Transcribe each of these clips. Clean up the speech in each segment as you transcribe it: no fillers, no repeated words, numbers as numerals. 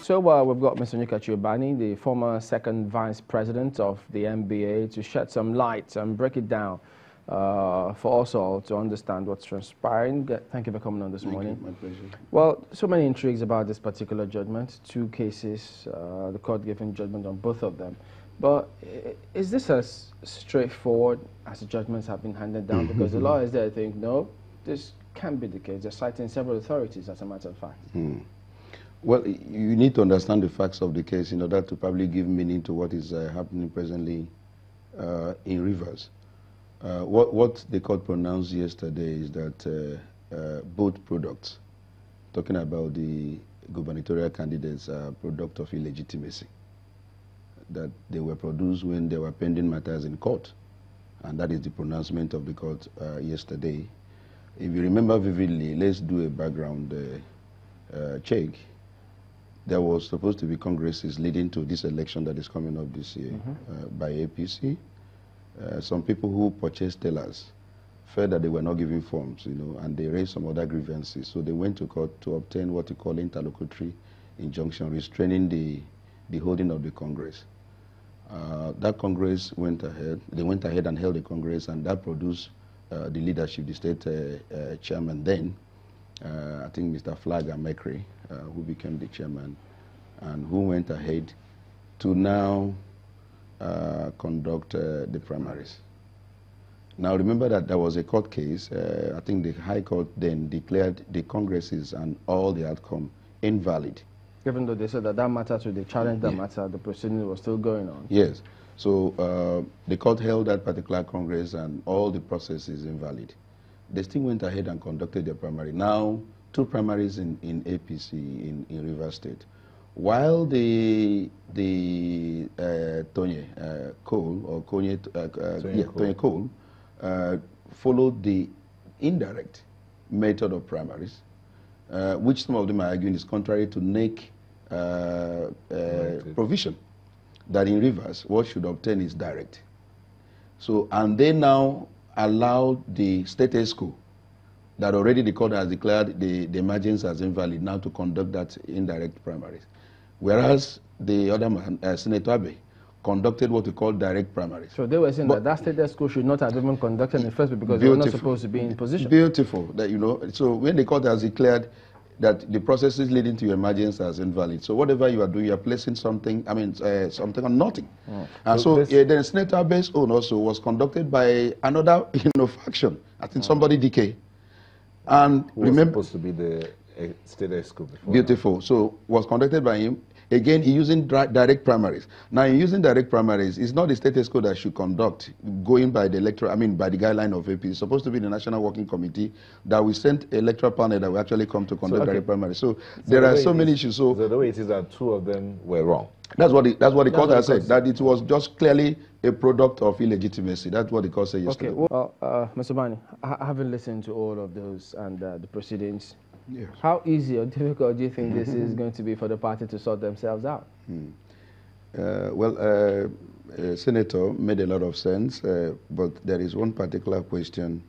So we've got Mr. Nyika Chiobani, the former second vice president of the NBA, to shed some light and break it down for us all to understand what's transpiring. Thank you for coming on this morning. Thank you, my pleasure. Well, so many intrigues about this particular judgment. Two cases, the court giving judgment on both of them. But is this as straightforward as the judgments have been handed down? Because the lawyers there think, no, this can't be the case. They're citing several authorities, as a matter of fact. Well, you need to understand the facts of the case in order to probably give meaning to what is happening presently in Rivers. What the court pronounced yesterday is that both products, talking about the gubernatorial candidates, are product of illegitimacy, that they were produced when they were pending matters in court. And that is the pronouncement of the court yesterday. If you remember vividly, let's do a background check. There was supposed to be congresses leading to this election that is coming up this year by APC. Some people who purchased tellers felt that they were not giving forms, and they raised some other grievances. So they went to court to obtain what we call interlocutory injunction, restraining the holding of the Congress. That Congress went ahead. They went ahead and held the Congress, and that produced the leadership, the state chairman then, I think Mr. Flagger McCray, who became the chairman, and who went ahead to now conduct the primaries. Now remember that there was a court case. I think the High Court then declared the Congresses and all the outcome invalid. Even though they said that matter, so they challenged that matter, the proceeding was still going on. Yes. So the court held that particular Congress and all the process is invalid. They still went ahead and conducted their primary. Now, two primaries in APC in Rivers State. While the Tony Cole or Tony Cole followed the indirect method of primaries, which some of them are arguing is contrary to NEC provision, that in Rivers, what should obtain is direct. So, and they now allowed the status quo that already the court has declared the emergence as invalid now to conduct that indirect primaries. Whereas the other man, Senator Abe, conducted what we call direct primaries. So they were saying that status quo should not have even conducted in the first place because they were not supposed to be in position. Beautiful. That, so when the court has declared that the process is leading to emergence as invalid. So whatever you are doing, you are placing something, something on nothing. And so then Senator Abe's own also was conducted by another, faction. I think somebody decay. And who was supposed to be the state exco before. Beautiful. Now. So was conducted by him. Again, he using direct primaries. Now, in using direct primaries, it's not the status quo that should conduct, going by the by the guideline of AP. It's supposed to be the National Working Committee that we sent electoral panel that will actually come to conduct direct primaries. So there are so many issues. So the way it is that two of them were wrong. That's what the court has said, that it was just clearly a product of illegitimacy. That's what the court said yesterday. Okay, well, Mr. Bani, having listened to all of those and the proceedings, yes. How easy or difficult do you think this is going to be for the party to sort themselves out? Senator made a lot of sense, but there is one particular question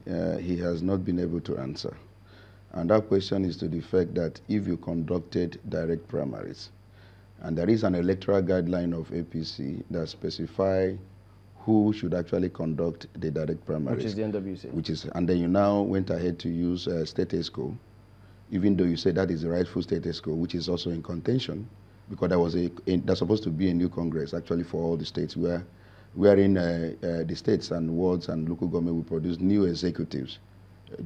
he has not been able to answer. And that question is to the fact that if you conducted direct primaries, and there is an electoral guideline of APC that specify who should actually conduct the direct primaries. Which is the NWC. And then you now went ahead to use status quo, even though you say that is the rightful status quo, which is also in contention, because there was there's supposed to be a new Congress actually for all the states wherein the states and wards and local government will produce new executives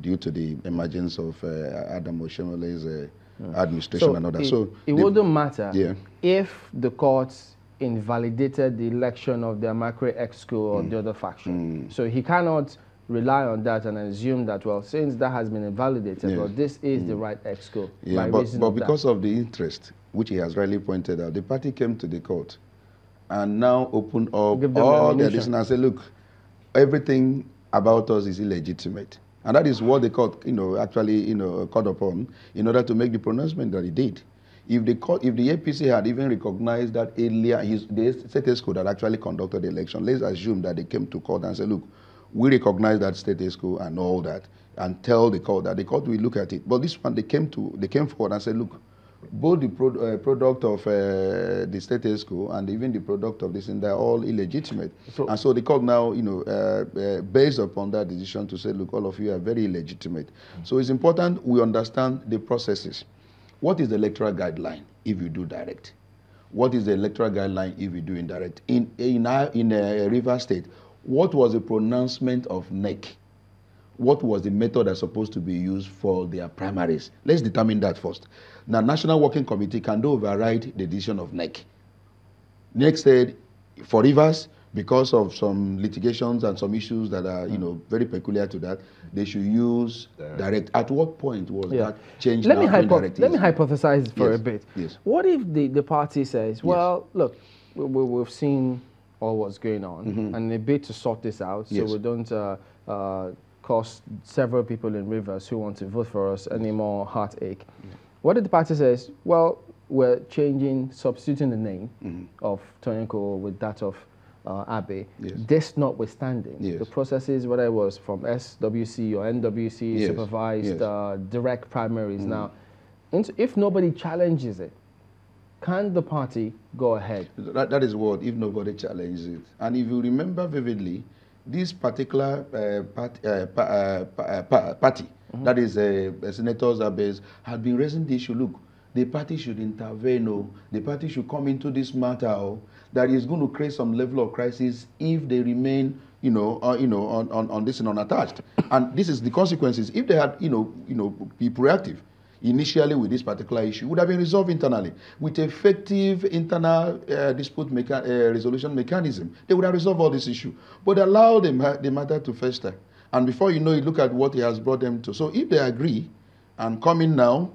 due to the emergence of Adam Oshemele's administration and all that. So it wouldn't matter if the courts invalidated the election of the Amakre exco or the other faction. So he cannot rely on that and assume that, well, since that has been invalidated, well, this is the right exco. Yeah, but because of the interest, which he has rightly pointed out, the party came to the court and now opened up all their listeners and said, look, everything about us is illegitimate. And that is what the court, actually, called upon in order to make the pronouncement that he did. If the APC had even recognized that earlier, the status quo that actually conducted the election, let's assume that they came to court and said, look, we recognize that status quo and all that, and tell the court that the court will look at it. But this one, they came forward and said, look, both the product of the state ESCO and even the product of this, and they're all illegitimate. And so the court now, based upon that decision to say, look, all of you are very illegitimate. So it's important we understand the processes. What is the electoral guideline if you do direct? What is the electoral guideline if you do indirect? In Rivers State, what was the pronouncement of NEC? What was the method that's supposed to be used for their primaries? Let's determine that first. Now, National Working Committee can override the decision of NEC. NEC said, for Rivers, because of some litigations and some issues that are, very peculiar to that, they should use direct. At what point was that changed? Let me hypothesize for a bit. Yes. What if the party says, well, look, we've seen all what's going on, and they bid to sort this out, so we don't cost several people in Rivers who want to vote for us any more heartache. What if the party says, well, we're substituting the name of Tonyenko with that of Abe, this notwithstanding, the processes, whether it was from SWC or NWC, supervised direct primaries. Now, if nobody challenges it, can the party go ahead? That is what, if nobody challenges it. And if you remember vividly, this particular party, that is Senators Abe's, had been raising the issue, look, the party should intervene, the party should come into this matter, that is going to create some level of crisis if they remain, on this and unattached. And this is the consequences. If they had, be proactive initially with this particular issue, would have been resolved internally with effective internal dispute resolution mechanism. They would have resolved all this issue, but allow the matter to fester. And before you know it, look at what he has brought them to. So if they agree and come in now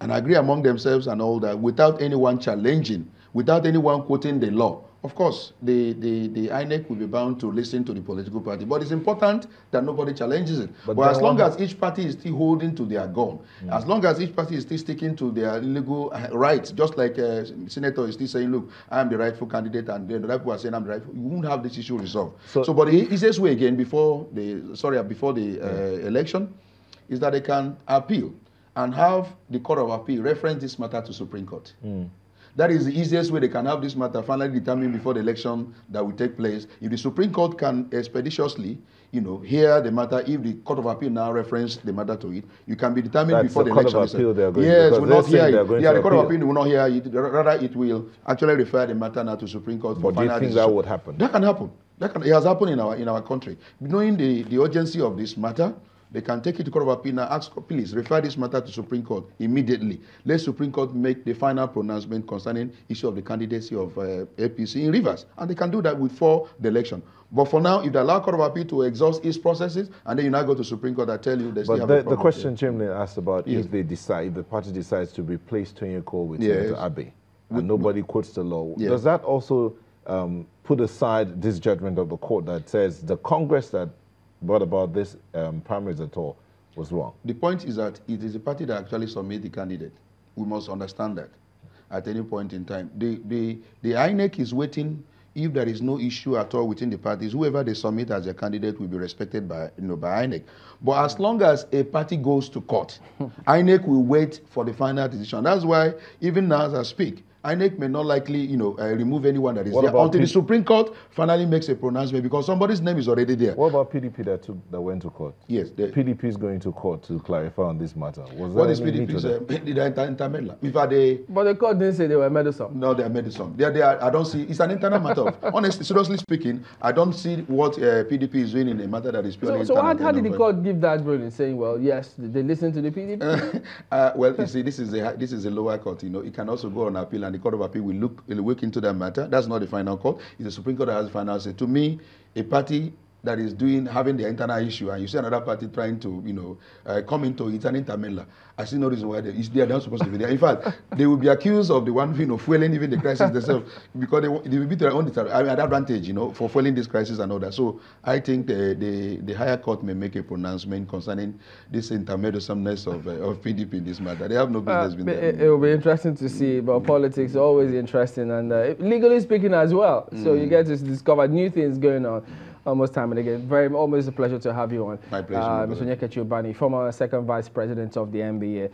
and agree among themselves and all that, without anyone challenging, without anyone quoting the law, of course, the INEC will be bound to listen to the political party. But it's important that nobody challenges it. But as long as each party is still holding to their gun, as long as each party is still sticking to their legal rights, just like Senator is still saying, look, I am the rightful candidate, and the other people are saying I'm the rightful, you won't have this issue resolved. But the easiest way again, before the election, is that they can appeal and have the Court of Appeal reference this matter to Supreme Court. That is the easiest way they can have this matter finally determined before the election that will take place. If the Supreme Court can expeditiously, hear the matter, if the Court of Appeal now reference the matter to it, you can be determined before the election. Court of Appeal they are going yes, will not hear it. Yeah, the Court of Appeal will not hear it. Rather, it will actually refer the matter now to Supreme Court for final decision. Do you think that would happen? That can happen. It has happened in our country. Knowing the urgency of this matter, they can take it to Court of Appeal and ask, please refer this matter to Supreme Court immediately. Let Supreme Court make the final pronouncement concerning issue of the candidacy of APC in Rivers. And they can do that before the election. But for now, if they allow Court of Appeal to exhaust its processes, and then you now go to Supreme Court, I tell you, they still have a problem. The question Chamberlain asked about if the party decides to replace Tonyenko with Senator Abe, and nobody quotes the law, does that also put aside this judgment of the court that says the Congress that brought about this primaries at all was wrong? The point is that it is the party that actually submit the candidate. We must understand that at any point in time. The INEC is waiting. If there is no issue at all within the parties, whoever they submit as a candidate will be respected by INEC. But as long as a party goes to court, INEC will wait for the final decision. That's why even now as I speak, INEC may not likely, remove anyone that is there until the Supreme Court finally makes a pronouncement because somebody's name is already there. What about PDP that went to court? Yes. PDP is going to court to clarify on this matter. What is PDP's intermediate? But the court didn't say they were meddlesome. No, they are meddlesome. I don't see, it's an internal matter. Honestly, seriously speaking, I don't see what PDP is doing in a matter that is purely internal. So how did the court give that ruling, saying, well, yes, they listen to the PDP? Well, you see, this is a lower court. It can also go on appeal, and the Court of Appeal will look into that matter. That's not the final court. It's the Supreme Court that has the final say. To me, a party that is having the internal issue, and you see another party trying to, come into it, an intermeddler. I see no reason why they are not supposed to be there. In fact, they will be accused of the one, fueling even the crisis themselves, because they will be to their own advantage, for fueling this crisis and all that. So I think the higher court may make a pronouncement concerning this intermediasomeness of PDP in this matter. They have no business being there. It will be interesting to see, but politics is always interesting, and legally speaking as well. So you get to discover new things going on. Almost time and again. Almost a pleasure to have you on. My pleasure. Mr. Onyeka Chiobani, former second vice president of the NBA.